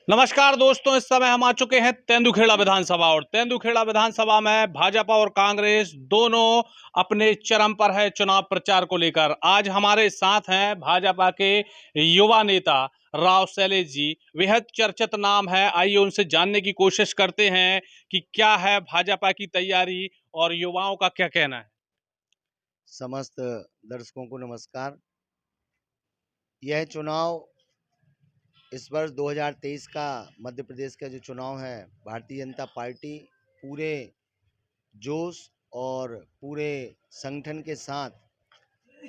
नमस्कार दोस्तों, इस समय हम आ चुके हैं तेंदुखेड़ा विधानसभा और तेंदुखेड़ा विधानसभा में भाजपा और कांग्रेस दोनों अपने चरम पर है चुनाव प्रचार को लेकर। आज हमारे साथ हैं भाजपा के युवा नेता राव शैलेश जी। बेहद चर्चित नाम है, आइए उनसे जानने की कोशिश करते हैं कि क्या है भाजपा की तैयारी और युवाओं का क्या कहना है। समस्त दर्शकों को नमस्कार। यह चुनाव इस वर्ष 2023 का मध्य प्रदेश का जो चुनाव है, भारतीय जनता पार्टी पूरे जोश और पूरे संगठन के साथ,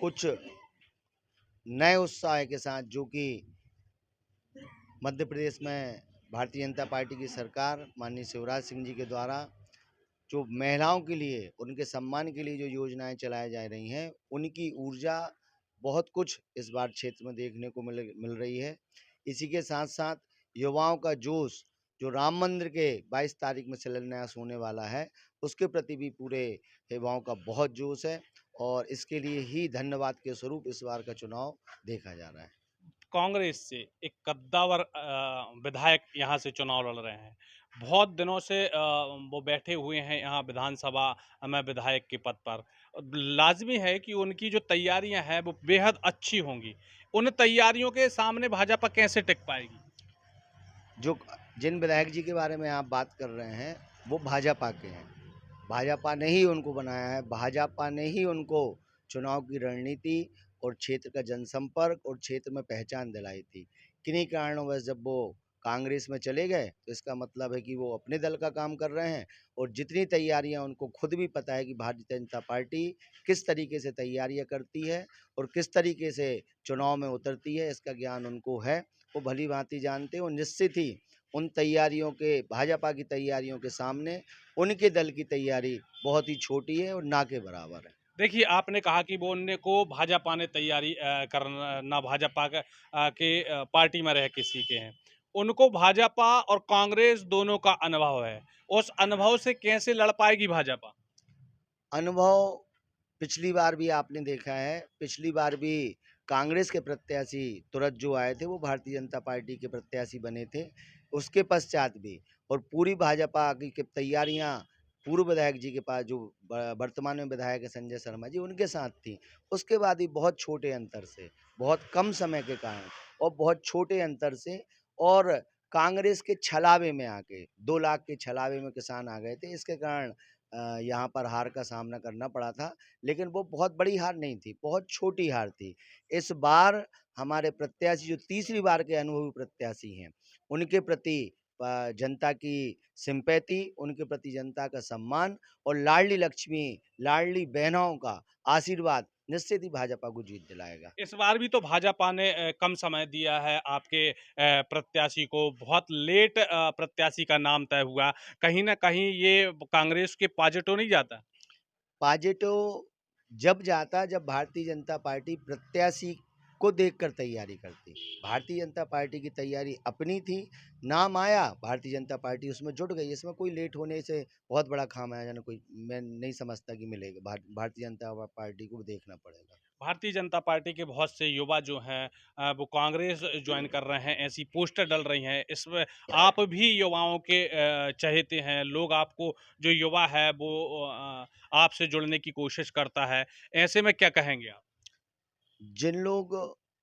कुछ नए उत्साह के साथ, जो कि मध्य प्रदेश में भारतीय जनता पार्टी की सरकार माननीय शिवराज सिंह जी के द्वारा जो महिलाओं के लिए, उनके सम्मान के लिए जो योजनाएं चलाई जा रही हैं, उनकी ऊर्जा बहुत कुछ इस बार क्षेत्र में देखने को मिल रही है। इसी के साथ साथ युवाओं का जोश, जो राम मंदिर के 22 तारीख में शिलान्यास होने वाला है, उसके प्रति भी पूरे युवाओं का बहुत जोश है और इसके लिए ही धन्यवाद के स्वरूप इस बार का चुनाव देखा जा रहा है। कांग्रेस से एक कद्दावर विधायक यहाँ से चुनाव लड़ रहे हैं। बहुत दिनों से वो बैठे हुए हैं यहाँ विधानसभा में विधायक के पद पर। लाजमी है कि उनकी जो तैयारियां हैं वो बेहद अच्छी होंगी। उन तैयारियों के सामने भाजपा कैसे टिक पाएगी? जो जिन विधायक जी के बारे में आप बात कर रहे हैं, वो भाजपा के हैं। भाजपा ने ही उनको बनाया है, भाजपा ने ही उनको चुनाव की रणनीति और क्षेत्र का जनसंपर्क और क्षेत्र में पहचान दिलाई थी। किन्हीं कारणों जब वो कांग्रेस में चले गए, तो इसका मतलब है कि वो अपने दल का काम कर रहे हैं और जितनी तैयारियां, उनको खुद भी पता है कि भारतीय जनता पार्टी किस तरीके से तैयारियां करती है और किस तरीके से चुनाव में उतरती है, इसका ज्ञान उनको है। वो भली भांति जानते हैं और निश्चित ही उन तैयारियों के, भाजपा की तैयारियों के सामने उनके दल की तैयारी बहुत ही छोटी है और ना के बराबर है। देखिए, आपने कहा कि वो उनने को भाजपा ने तैयारी करना भाजपा के पार्टी में रह के सीखे हैं। उनको भाजपा और कांग्रेस दोनों का अनुभव है। उस अनुभव से कैसे लड़ पाएगी भाजपा? अनुभव पिछली बार भी आपने देखा है, पिछली बार भी कांग्रेस के प्रत्याशी तुरंत जो आए थे, वो भारतीय जनता पार्टी के प्रत्याशी बने थे। उसके पश्चात भी और पूरी भाजपा की तैयारियां पूर्व विधायक जी के पास, जो वर्तमान में विधायक है संजय शर्मा जी, उनके साथ थी। उसके बाद भी बहुत छोटे अंतर से, बहुत कम समय के कारण और बहुत छोटे अंतर से, और कांग्रेस के छलावे में आके 2 लाख के छलावे में किसान आ गए थे। इसके कारण यहाँ पर हार का सामना करना पड़ा था, लेकिन वो बहुत बड़ी हार नहीं थी, बहुत छोटी हार थी। इस बार हमारे प्रत्याशी, जो तीसरी बार के अनुभवी प्रत्याशी हैं, उनके प्रति जनता की सिंपैथी, उनके प्रति जनता का सम्मान और लाडली लक्ष्मी, लाडली बहनों का आशीर्वाद निश्चित ही भाजपा को जीत दिलाएगा। इस बार भी तो भाजपा ने कम समय दिया है आपके प्रत्याशी को। बहुत लेट प्रत्याशी का नाम तय हुआ। कहीं न कहीं ये कांग्रेस के पाजे तो नहीं जाता? पाजेटो जब जाता, जब भारतीय जनता पार्टी प्रत्याशी को देखकर तैयारी करती। भारतीय जनता पार्टी की तैयारी अपनी थी, नाम आया, भारतीय जनता पार्टी उसमें जुट गई। इसमें कोई लेट होने से बहुत बड़ा खामियाजा कोई, मैं नहीं समझता कि मिलेगा। भारतीय जनता पार्टी को देखना पड़ेगा। भारतीय जनता पार्टी के बहुत से युवा जो हैं वो कांग्रेस ज्वाइन कर रहे हैं, ऐसी पोस्टर डल रही हैं। इसमें आप भी युवाओं के चहेते हैं। लोग आपको, जो युवा है वो आपसे जुड़ने की कोशिश करता है। ऐसे में क्या कहेंगे आप? जिन लोग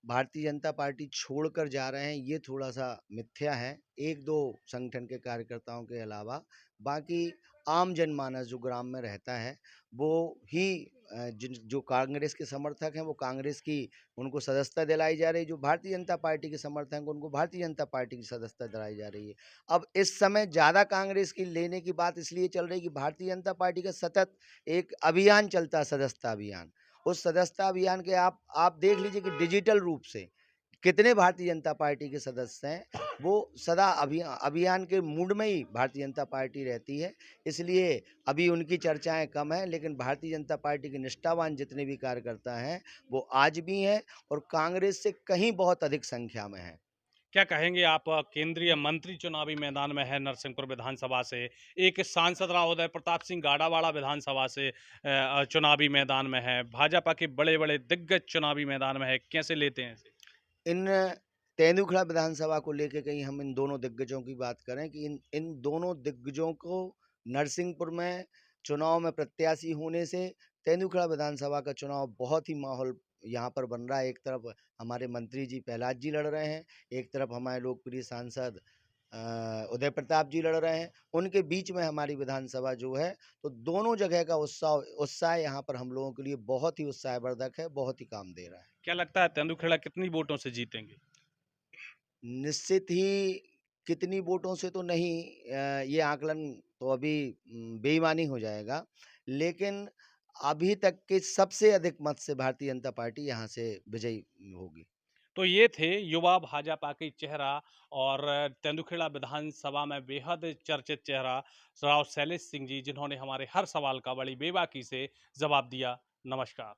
भारतीय जनता पार्टी छोड़कर जा रहे हैं, ये थोड़ा-सा मिथ्या है। 1-2 संगठन के कार्यकर्ताओं के अलावा बाकी आम जनमानस जो ग्राम में रहता है, वो ही जिन जो कांग्रेस के समर्थक हैं, वो कांग्रेस की उनको सदस्यता दिलाई जा रही है। जो भारतीय जनता पार्टी के समर्थक हैं, उनको भारतीय जनता पार्टी की सदस्यता दिलाई जा रही है। अब इस समय ज़्यादा कांग्रेस की लेने की बात इसलिए चल रही है कि भारतीय जनता पार्टी का सतत एक अभियान चलता है, सदस्यता अभियान। उस सदस्यता अभियान के आप देख लीजिए कि डिजिटल रूप से कितने भारतीय जनता पार्टी के सदस्य हैं, वो सदा अभियान के मूड में ही भारतीय जनता पार्टी रहती है। इसलिए अभी उनकी चर्चाएं कम हैं, लेकिन भारतीय जनता पार्टी के निष्ठावान जितने भी कार्यकर्ता हैं, वो आज भी हैं और कांग्रेस से कहीं बहुत अधिक संख्या में हैं। क्या कहेंगे आप? केंद्रीय मंत्री चुनावी मैदान में है नरसिंहपुर विधानसभा से। एक सांसद राव उदय प्रताप सिंह गाड़ावाड़ा विधानसभा से चुनावी मैदान में है। भाजपा के बड़े-बड़े दिग्गज चुनावी मैदान में है। कैसे लेते हैं इसे? इन तेंदुखेड़ा विधानसभा को लेके कहीं हम इन दोनों दिग्गजों की बात करें कि इन इन दोनों दिग्गजों को नरसिंहपुर में चुनाव में प्रत्याशी होने से तेंदुखेड़ा विधानसभा का चुनाव बहुत ही माहौल यहाँ पर बन रहा है। एक तरफ हमारे मंत्री जी प्रहलाद जी लड़ रहे हैं, एक तरफ हमारे लोकप्रिय सांसद उदय प्रताप जी लड़ रहे हैं। उनके बीच में हमारी विधानसभा जो है, तो दोनों जगह का उत्साह यहाँ पर हम लोगों के लिए बहुत ही उत्साहवर्धक है, बहुत ही काम दे रहा है। क्या लगता है तेंदुखेड़ा कितनी वोटों से जीतेंगे? निश्चित ही कितनी वोटों से तो नहीं, ये आकलन तो अभी बेईमानी हो जाएगा, लेकिन अभी तक के सबसे अधिक मत से भारतीय जनता पार्टी यहाँ से विजयी होगी। तो ये थे युवा भाजपा के चेहरा और तेंदुखेड़ा विधानसभा में बेहद चर्चित चेहरा राव शैलेश सिंह जी, जिन्होंने हमारे हर सवाल का बड़ी बेबाकी से जवाब दिया। नमस्कार।